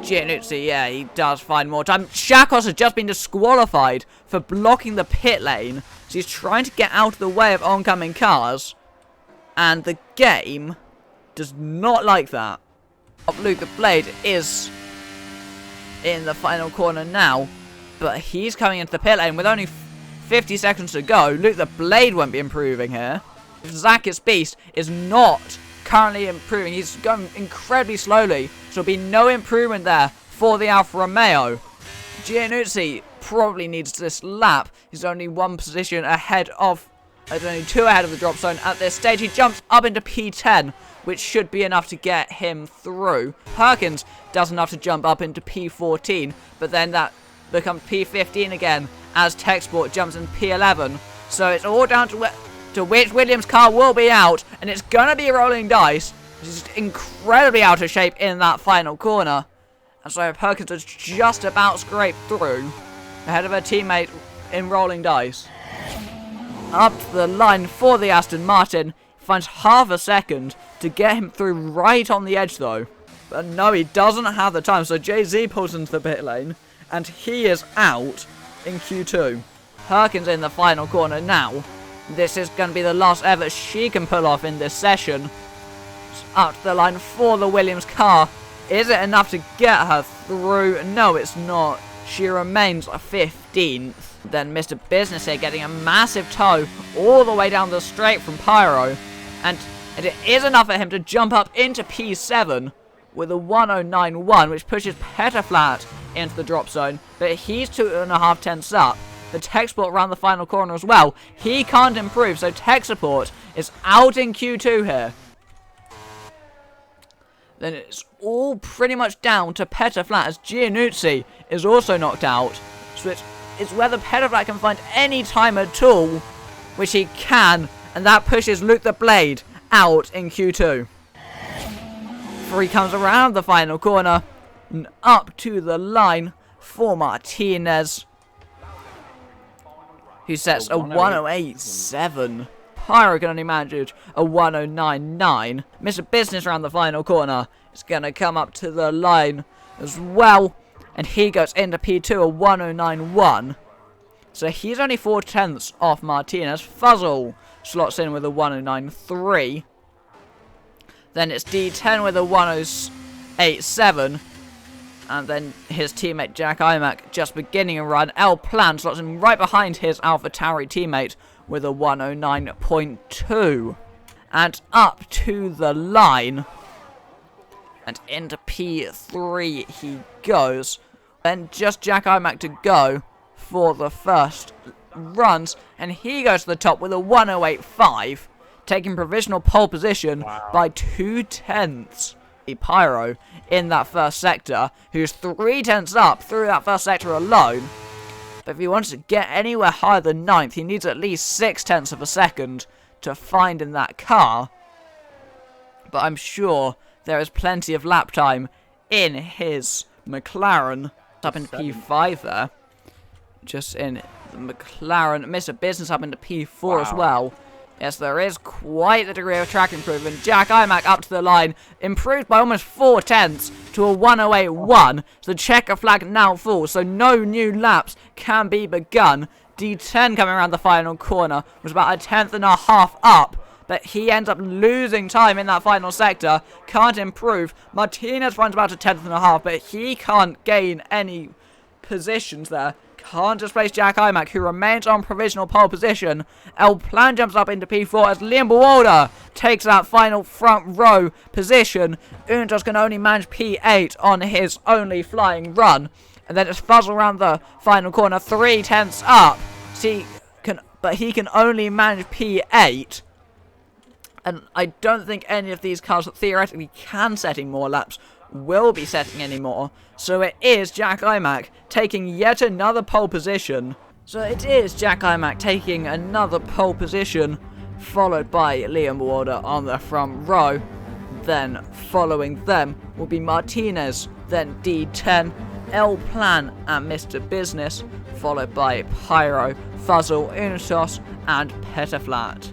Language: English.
Giannuzzi, yeah, he does find more time. Shakos has just been disqualified for blocking the pit lane. So he's trying to get out of the way of oncoming cars. And the game does not like that. Luke the Blade is in the final corner now. But he's coming into the pit lane with only 50 seconds to go. Luke the Blade won't be improving here. Zakis Beast is not currently improving. He's going incredibly slowly. So there'll be no improvement there for the Alfa Romeo. Giannuzzi probably needs this lap. He's only one position ahead of... only 2 ahead of the drop zone at this stage. He jumps up into P10, which should be enough to get him through. Perkins does enough to jump up into P14, but then that becomes P15 again as Techsport jumps in P11. So it's all down to which Williams car will be out, and it's going to be rolling dice. He's incredibly out of shape in that final corner. And so Perkins has just about scraped through ahead of her teammate in rolling dice. Up to the line for the Aston Martin. Finds half a second to get him through right on the edge though. But no, he doesn't have the time. So Jay-Z pulls into the pit lane and he is out in Q2. Perkins in the final corner now. This is going to be the last effort she can pull off in this session. Up to the line for the Williams car. Is it enough to get her through? No, it's not. She remains 15th. Then Mr. Business here getting a massive tow all the way down the straight from Pyro. And it is enough for him to jump up into P7 with a 109.1, which pushes Petterflat into the drop zone. But he's 2.5 tenths up. The tech support around the final corner as well. He can't improve, so tech support is out in Q2 here. Then it's all pretty much down to Petterflat as Giannuzzi is also knocked out. So it's whether Petterflat can find any time at all, which he can, and that pushes Luke the Blade out in Q2. Before he comes around the final corner and up to the line for Martinez, who sets a 108.7. Pyro can only manage a 109.9. Mr. Business around the final corner is going to come up to the line as well. And he goes into P2, a 109.1. So he's only 4 tenths off Martinez. Fuzzle slots in with a 109.3. Then it's D10 with a 108.7. And then his teammate Jack Imac just beginning a run. El Plan slots in right behind his AlphaTauri teammate with a 109.2. And up to the line. And into P3 he goes. Then just Jack Imac to go for the first runs. And he goes to the top with a 108.5. Taking provisional pole position by 2 tenths. Pyro in that first sector, who's 3 tenths up through that first sector alone. But if he wants to get anywhere higher than 9th, he needs at least 6 tenths of a second to find in that car. But I'm sure there is plenty of lap time in his McLaren. Up into P5 there. Just in the McLaren. Mr. Business up into P4 as well. Yes, there is quite the degree of track improvement. Jack Imac up to the line. Improved by almost 4 tenths to a 108.1. So the checker flag now full. So no new laps can be begun. D10 coming around the final corner was about a 10.5 up. But he ends up losing time in that final sector. Can't improve. Martinez runs about a 10.5. But he can't gain any positions there. Can't displace Jack Imac, who remains on provisional pole position. El Plan jumps up into P4 as Liam Buwalda takes that final front row position. Untos can only manage P8 on his only flying run. And then it's Fuzzle around the final corner, 3 tenths up. But he can only manage P8. And I don't think any of these cars that theoretically can set in more laps will be setting any more. So it is Jack Imac taking yet another pole position. Followed by Liam Warder on the front row. Then following them will be Martinez, then D10, El Plan and Mr. Business, followed by Pyro, Fuzzle, Unistos and Petterflat.